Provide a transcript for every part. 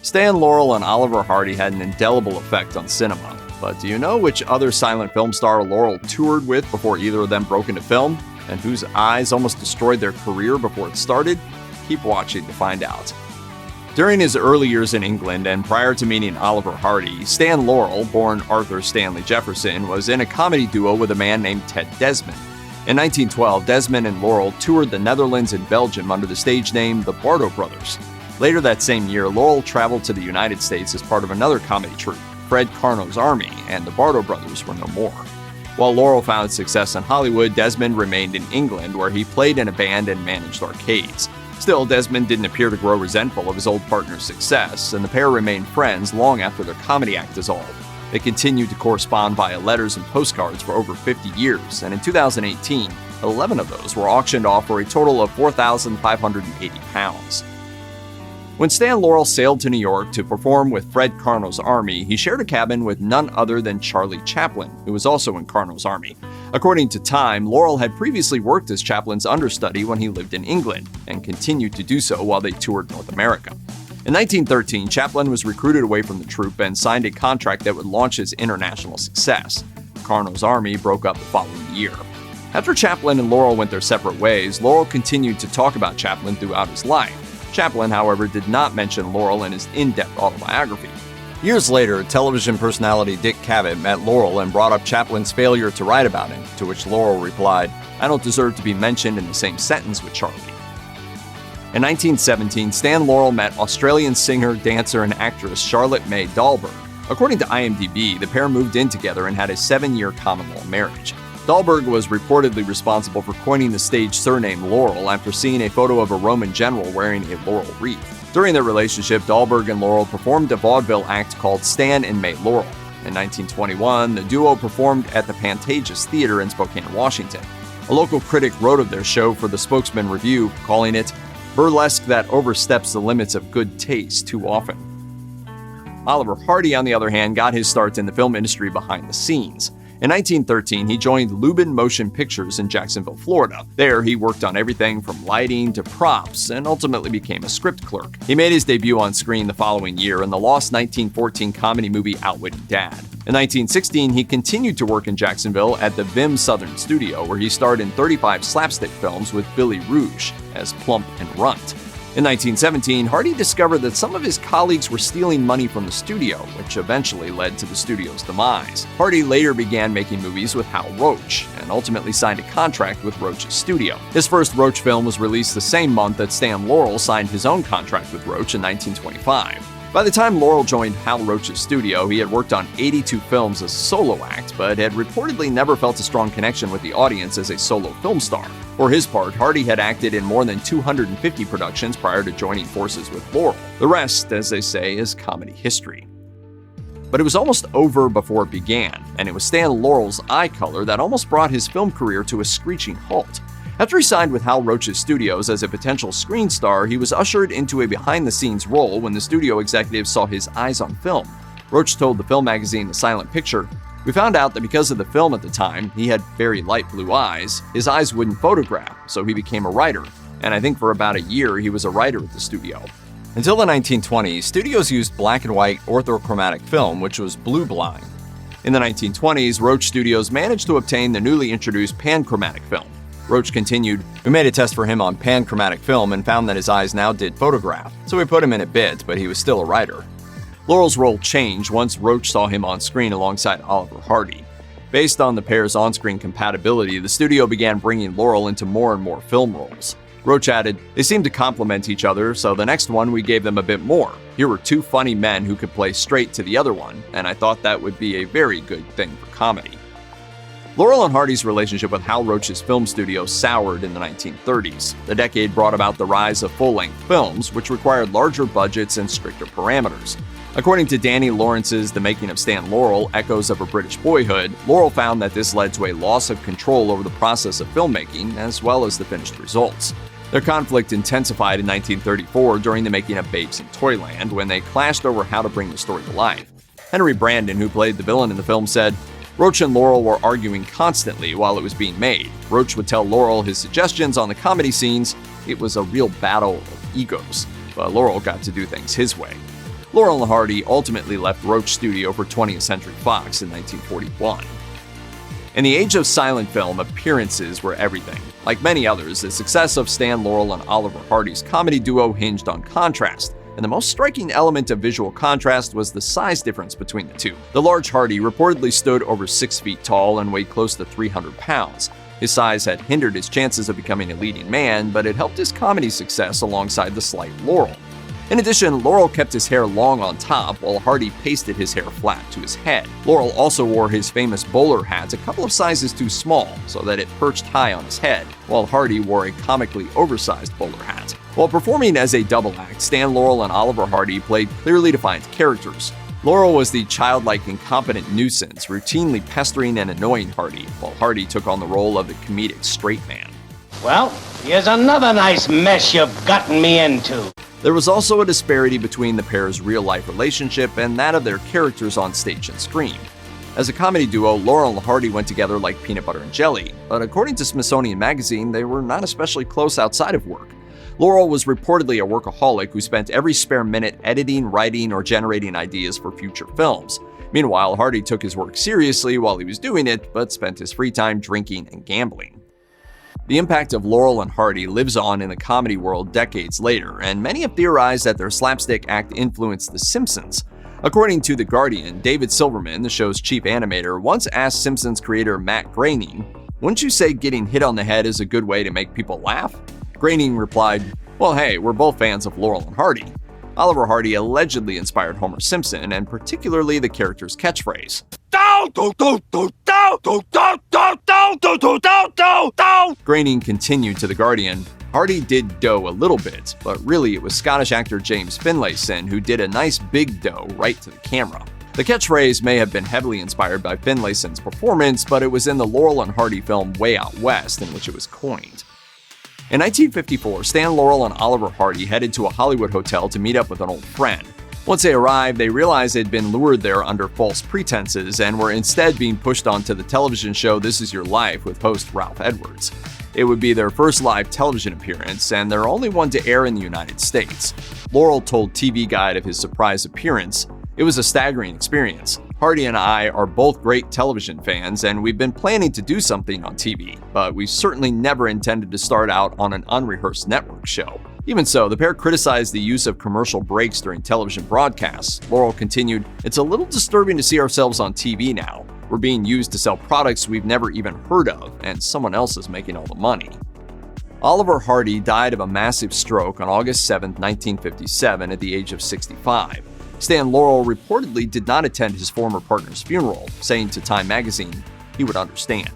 Stan Laurel and Oliver Hardy had an indelible effect on cinema. But do you know which other silent film star Laurel toured with before either of them broke into film? And whose eyes almost destroyed their career before it started? Keep watching to find out. During his early years in England and prior to meeting Oliver Hardy, Stan Laurel, born Arthur Stanley Jefferson, was in a comedy duo with a man named Ted Desmond. In 1912, Desmond and Laurel toured the Netherlands and Belgium under the stage name The Bardo Brothers. Later that same year, Laurel traveled to the United States as part of another comedy troupe, Fred Karno's Army, and the Bardo Brothers were no more. While Laurel found success in Hollywood, Desmond remained in England, where he played in a band and managed arcades. Still, Desmond didn't appear to grow resentful of his old partner's success, and the pair remained friends long after their comedy act dissolved. They continued to correspond via letters and postcards for over 50 years, and in 2018, 11 of those were auctioned off for a total of £4,580. When Stan Laurel sailed to New York to perform with Fred Karno's Army, he shared a cabin with none other than Charlie Chaplin, who was also in Karno's Army. According to Time, Laurel had previously worked as Chaplin's understudy when he lived in England, and continued to do so while they toured North America. In 1913, Chaplin was recruited away from the troupe and signed a contract that would launch his international success. Karno's Army broke up the following year. After Chaplin and Laurel went their separate ways, Laurel continued to talk about Chaplin throughout his life. Chaplin, however, did not mention Laurel in his in-depth autobiography. Years later, television personality Dick Cavett met Laurel and brought up Chaplin's failure to write about him, to which Laurel replied, "I don't deserve to be mentioned in the same sentence with Charlie." In 1917, Stan Laurel met Australian singer, dancer, and actress Charlotte May Dahlberg. According to IMDb, the pair moved in together and had a 7-year common-law marriage. Dahlberg was reportedly responsible for coining the stage surname Laurel after seeing a photo of a Roman general wearing a laurel wreath. During their relationship, Dahlberg and Laurel performed a vaudeville act called Stan and May Laurel. In 1921, the duo performed at the Pantages Theater in Spokane, Washington. A local critic wrote of their show for the Spokesman Review, calling it burlesque that oversteps the limits of good taste too often. Oliver Hardy, on the other hand, got his start in the film industry behind the scenes. In 1913, he joined Lubin Motion Pictures in Jacksonville, Florida. There, he worked on everything from lighting to props and ultimately became a script clerk. He made his debut on screen the following year in the lost 1914 comedy movie Outwitting Dad. In 1916, he continued to work in Jacksonville at the Vim Southern Studio, where he starred in 35 slapstick films with Billy Rouge as Plump and Runt. In 1917, Hardy discovered that some of his colleagues were stealing money from the studio, which eventually led to the studio's demise. Hardy later began making movies with Hal Roach, and ultimately signed a contract with Roach's studio. His first Roach film was released the same month that Stan Laurel signed his own contract with Roach in 1925. By the time Laurel joined Hal Roach's studio, he had worked on 82 films as a solo act, but had reportedly never felt a strong connection with the audience as a solo film star. For his part, Hardy had acted in more than 250 productions prior to joining forces with Laurel. The rest, as they say, is comedy history. But it was almost over before it began, and it was Stan Laurel's eye color that almost brought his film career to a screeching halt. After he signed with Hal Roach's studios as a potential screen star, he was ushered into a behind-the-scenes role when the studio executives saw his eyes on film. Roach told the film magazine The Silent Picture, "We found out that because of the film at the time, he had very light blue eyes. His eyes wouldn't photograph, so he became a writer, and I think for about a year he was a writer at the studio." Until the 1920s, studios used black and white orthochromatic film, which was blue blind. In the 1920s, Roach Studios managed to obtain the newly introduced panchromatic film. Roach continued, "We made a test for him on panchromatic film and found that his eyes now did photograph, so we put him in a bit, but he was still a writer." Laurel's role changed once Roach saw him on screen alongside Oliver Hardy. Based on the pair's on-screen compatibility, the studio began bringing Laurel into more and more film roles. Roach added, "They seemed to complement each other, so the next one we gave them a bit more. Here were two funny men who could play straight to the other one, and I thought that would be a very good thing for comedy." Laurel and Hardy's relationship with Hal Roach's film studio soured in the 1930s. The decade brought about the rise of full-length films, which required larger budgets and stricter parameters. According to Danny Lawrence's The Making of Stan Laurel, Echoes of a British Boyhood, Laurel found that this led to a loss of control over the process of filmmaking, as well as the finished results. Their conflict intensified in 1934 during the making of Babes in Toyland, when they clashed over how to bring the story to life. Henry Brandon, who played the villain in the film, said, "Roach and Laurel were arguing constantly while it was being made. Roach would tell Laurel his suggestions on the comedy scenes. It was a real battle of egos, but Laurel got to do things his way." Laurel and Hardy ultimately left Roach Studio for 20th Century Fox in 1941. In the age of silent film, appearances were everything. Like many others, the success of Stan Laurel and Oliver Hardy's comedy duo hinged on contrast, and the most striking element of visual contrast was the size difference between the two. The large Hardy reportedly stood over 6 feet tall and weighed close to 300 pounds. His size had hindered his chances of becoming a leading man, but it helped his comedy success alongside the slight Laurel. In addition, Laurel kept his hair long on top, while Hardy pasted his hair flat to his head. Laurel also wore his famous bowler hat a couple of sizes too small, so that it perched high on his head, while Hardy wore a comically oversized bowler hat. While performing as a double act, Stan Laurel and Oliver Hardy played clearly defined characters. Laurel was the childlike, incompetent nuisance, routinely pestering and annoying Hardy, while Hardy took on the role of the comedic straight man. Well, here's another nice mess you've gotten me into. There was also a disparity between the pair's real-life relationship and that of their characters on stage and screen. As a comedy duo, Laurel and Hardy went together like peanut butter and jelly, but according to Smithsonian Magazine, they were not especially close outside of work. Laurel was reportedly a workaholic who spent every spare minute editing, writing, or generating ideas for future films. Meanwhile, Hardy took his work seriously while he was doing it, but spent his free time drinking and gambling. The impact of Laurel and Hardy lives on in the comedy world decades later, and many have theorized that their slapstick act influenced The Simpsons. According to The Guardian, David Silverman, the show's chief animator, once asked Simpsons creator Matt Groening, "Wouldn't you say getting hit on the head is a good way to make people laugh?" Groening replied, "Well, hey, we're both fans of Laurel and Hardy." Oliver Hardy allegedly inspired Homer Simpson, and particularly the character's catchphrase. Groening continued to The Guardian, "Hardy did dough a little bit, but really it was Scottish actor James Finlayson who did a nice big dough right to the camera." The catchphrase may have been heavily inspired by Finlayson's performance, but it was in the Laurel and Hardy film Way Out West in which it was coined. In 1954, Stan Laurel and Oliver Hardy headed to a Hollywood hotel to meet up with an old friend. Once they arrived, they realized they'd been lured there under false pretenses and were instead being pushed onto the television show This Is Your Life with host Ralph Edwards. It would be their first live television appearance and their only one to air in the United States. Laurel told TV Guide of his surprise appearance, "It was a staggering experience. Hardy and I are both great television fans, and we've been planning to do something on TV, but we certainly never intended to start out on an unrehearsed network show." Even so, the pair criticized the use of commercial breaks during television broadcasts. Laurel continued, "It's a little disturbing to see ourselves on TV now. We're being used to sell products we've never even heard of, and someone else is making all the money." Oliver Hardy died of a massive stroke on August 7, 1957, at the age of 65. Stan Laurel reportedly did not attend his former partner's funeral, saying to Time magazine he would understand.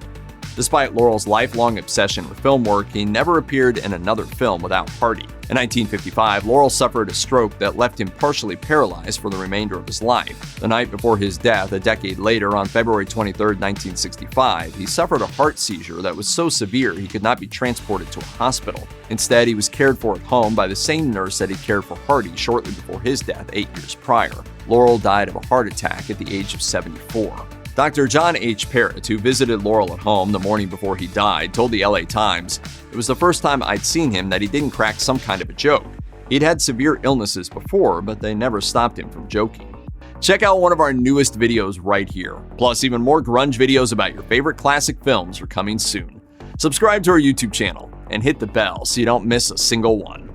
Despite Laurel's lifelong obsession with film work, he never appeared in another film without Hardy. In 1955, Laurel suffered a stroke that left him partially paralyzed for the remainder of his life. The night before his death, a decade later, on February 23, 1965, he suffered a heart seizure that was so severe he could not be transported to a hospital. Instead, he was cared for at home by the same nurse that he cared for Hardy shortly before his death 8 years prior. Laurel died of a heart attack at the age of 74. Dr. John H. Parrott, who visited Laurel at home the morning before he died, told the LA Times, "It was the first time I'd seen him that he didn't crack some kind of a joke. He'd had severe illnesses before, but they never stopped him from joking." Check out one of our newest videos right here. Plus, even more grunge videos about your favorite classic films are coming soon. Subscribe to our YouTube channel and hit the bell so you don't miss a single one.